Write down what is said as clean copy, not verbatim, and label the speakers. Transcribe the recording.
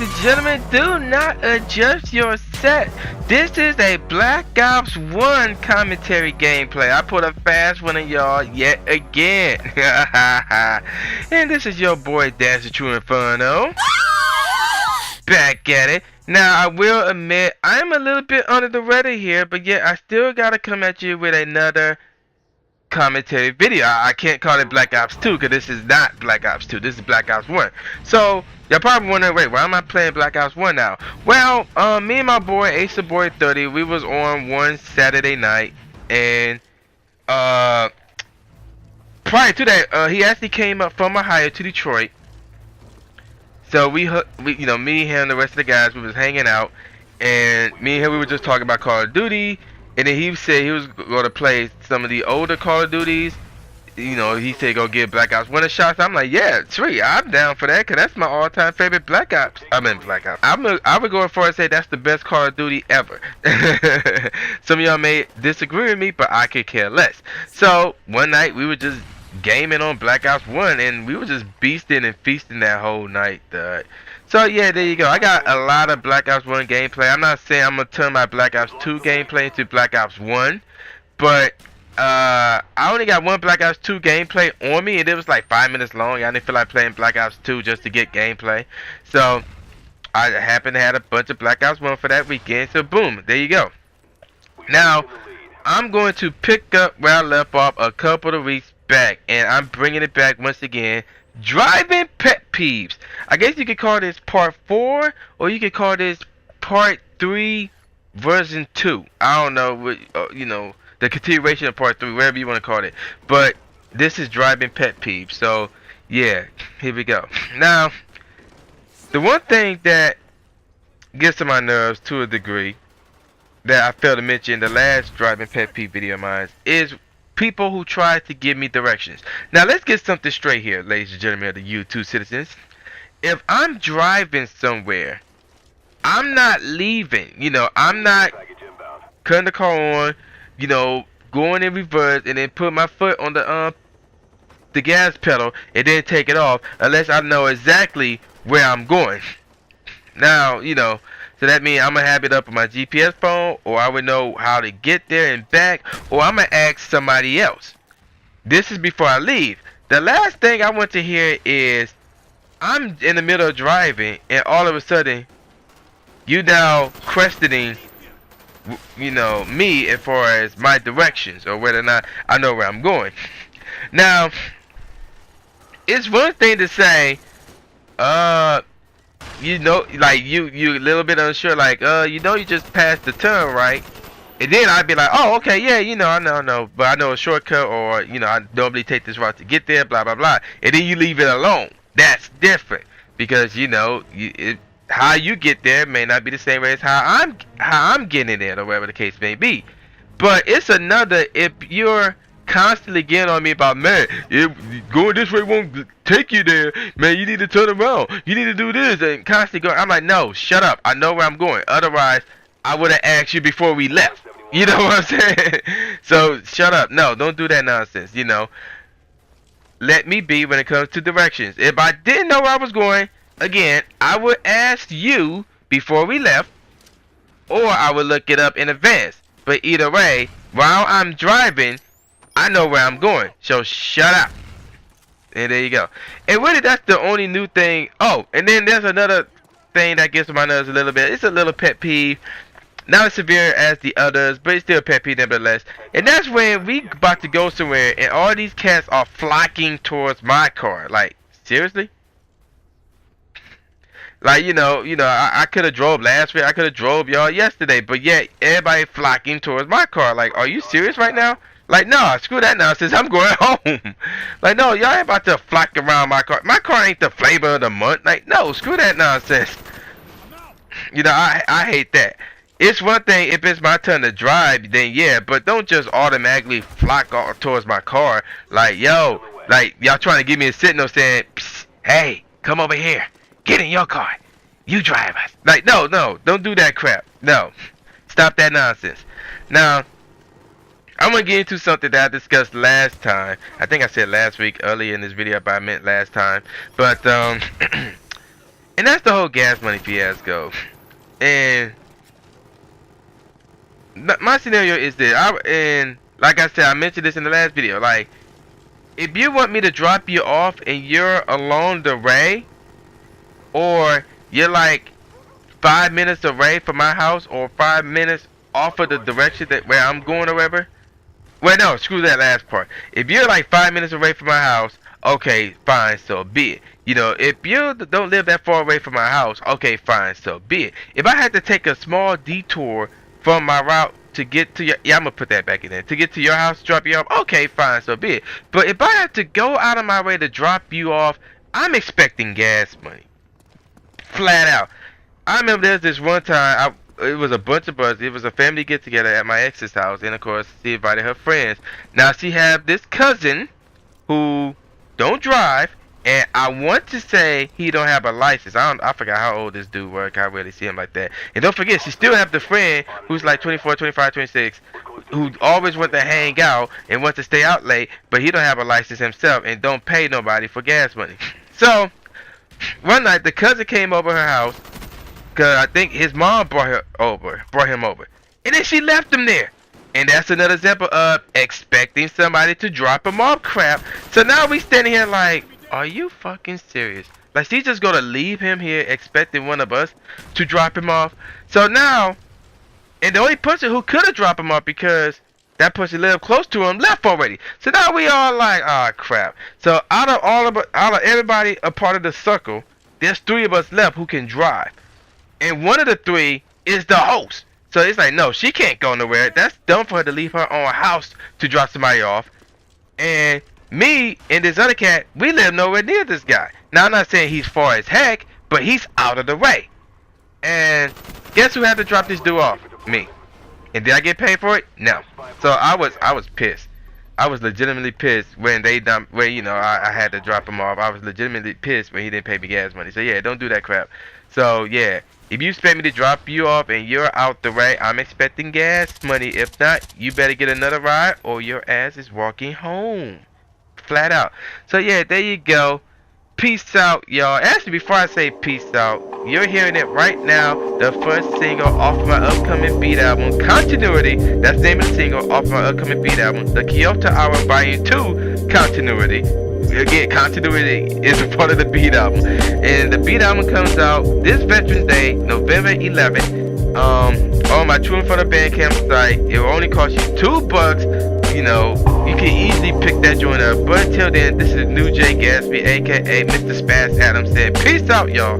Speaker 1: and gentlemen, do not adjust your set. This is a Black Ops 1 commentary gameplay. I put a fast one in y'all yet again. And this is your boy, Dash the Tru Inferno. Back at it. Now, I will admit, I'm a little bit under the weather here, but yet I still gotta come at you with another commentary video. I can't call it Black Ops 2 because this is not Black Ops 2. This is Black Ops 1. So y'all probably wondering, wait, why am I playing Black Ops 1 now? Well, me and my boy Ace the Boy 30, we was on one Saturday night, and prior to that, he actually came up from Ohio to Detroit. So we you know, me, him, the rest of the guys, we was hanging out, and me and him, we were just talking about Call of Duty. And then he said he was going to play some of the older Call of Duties. You know, he said go give Black Ops 1 a shot. So I'm like, yeah, sweet, I'm down for that, because that's my all-time favorite Black Ops. I mean, Black Ops. I would go as far as say that's the best Call of Duty ever. Some of y'all may disagree with me, but I could care less. So one night we were just gaming on Black Ops 1, and we were just beasting and feasting that whole night. So yeah, there you go. I got a lot of Black Ops 1 gameplay. I'm not saying I'm gonna turn my Black Ops 2 gameplay into Black Ops 1, but I only got one Black Ops 2 gameplay on me, and it was like 5 minutes long. I didn't feel like playing Black Ops 2 just to get gameplay. So I happened to have a bunch of Black Ops 1 for that weekend. So boom, there you go. Now I'm going to pick up where I left off a couple of weeks back, and I'm bringing it back once again. Driving Pet Peeves. I guess you could call this part 4, or you could call this part 3 version 2. I don't know what, you know, the continuation of part 3, whatever you want to call it. But this is Driving Pet Peeves. So yeah, here we go. Now, the one thing that gets to my nerves to a degree that I failed to mention in the last Driving Pet Peeve video of mine is people who try to give me directions. Now let's get something straight here, ladies and gentlemen of the YouTube citizens. If I'm driving somewhere, I'm not leaving. You know, I'm not cutting the car on, you know, going in reverse and then put my foot on the gas pedal and then take it off unless I know exactly where I'm going. Now, you know, so that means I'm going to have it up on my GPS phone, or I would know how to get there and back, or I'm going to ask somebody else. This is before I leave. The last thing I want to hear is, I'm in the middle of driving, and all of a sudden, you now questioning, you know, me as far as my directions, or whether or not I know where I'm going. Now, it's one thing to say, you know, like you a little bit unsure, like you know, you just passed the turn, right? And then I'd be like, oh, okay, yeah, you know, I know, but I know a shortcut, or you know, I normally take this route to get there, blah blah blah. And then you leave it alone. That's different, because you know, how you get there may not be the same way as how I'm getting there, or whatever the case may be. But it's another if you're constantly getting on me about, man, if going this way won't take you there, man, you need to turn around, you need to do this, and constantly going. I'm like, no, shut up, I know where I'm going. Otherwise I would have asked you before we left. You know what I'm saying? So shut up. No, don't do that nonsense. You know, let me be when it comes to directions. If I didn't know where I was going, again, I would ask you before we left, or I would look it up in advance. But either way, while I'm driving, I know where I'm going, so shut up. And there you go. And really, that's the only new thing. Oh, and then there's another thing that gets on my nerves a little bit. It's a little pet peeve. Not as severe as the others, but it's still a pet peeve nevertheless. And that's when we about to go somewhere, and all these cats are flocking towards my car. Like, seriously? Like, you know, I could have drove last week. I could have drove y'all yesterday, but yet everybody flocking towards my car. Like, are you serious right now? Like, no, screw that nonsense. I'm going home. Like, no, y'all ain't about to flock around my car. My car ain't the flavor of the month. Like, no, screw that nonsense. You know, I hate that. It's one thing if it's my turn to drive, then yeah, but don't just automatically flock towards my car. Like, yo, like, y'all trying to give me a signal saying, psst, hey, come over here. Get in your car. You drive us. Like, no, don't do that crap. No. Stop that nonsense. Now, I'm going to get into something that I discussed last time. I think I said last week earlier in this video, but I meant last time. But And that's the whole gas money fiasco. And my scenario is that and like I said, I mentioned this in the last video. Like, if you want me to drop you off and you're along the way, or you're like 5 minutes away from my house, or 5 minutes off of the direction that where I'm going or whatever. Well, no, screw that last part. If you're like 5 minutes away from my house, okay, fine, so be it. You know, if you don't live that far away from my house, okay, fine, so be it. If I had to take a small detour from my route to get to your, yeah, I'm gonna put that back in there, to get to your house, drop you off, okay, fine, so be it. But if I have to go out of my way to drop you off, I'm expecting gas money. Flat out. I remember there's this one time, it was a bunch of us. It was a family get together at my ex's house, and of course she invited her friends. Now she had this cousin who don't drive, and I want to say he don't have a license. I forgot how old this dude was. I can't really see him like that. And don't forget, she still have the friend who's like 24, 25, 26, who always want to hang out and wants to stay out late, but he don't have a license himself and don't pay nobody for gas money. So one night the cousin came over her house. Cause I think his mom brought him over, and then she left him there. And that's another example of expecting somebody to drop him off crap. So now we standing here like, are you fucking serious? Like, she's just gonna leave him here expecting one of us to drop him off. So now, and the only person who could have dropped him off, because that person lived close to him, left already. So now we all like, ah, crap. So out of everybody a part of the circle, there's 3 of us left who can drive. And one of the 3 is the host. So it's like, no, she can't go nowhere. That's dumb for her to leave her own house to drop somebody off. And me and this other cat, we live nowhere near this guy. Now, I'm not saying he's far as heck, but he's out of the way. And guess who had to drop this dude off? Me. And did I get paid for it? No. So I was pissed. I was legitimately pissed when they dumped, where, you know, I had to drop him off. I was legitimately pissed when he didn't pay me gas money. So yeah, don't do that crap. So yeah, if you expect me to drop you off and you're out the way, I'm expecting gas money. If not, you better get another ride or your ass is walking home. Flat out. So yeah, there you go. Peace out, y'all. Actually, before I say peace out, you're hearing it right now. The first single off my upcoming beat album, Continuity. That's the name of the single off my upcoming beat album. The Kyoto Hour Volume 2, Continuity. Again, Continuity is a part of the beat album. And the beat album comes out this Veterans Day, November 11th. On my Tru Inferno Bandcamp site. It will only cost you $2. You know, you can easily pick that joint up. But until then, this is New J Gatsby, aka Mr. Spaz Adams, said peace out, y'all.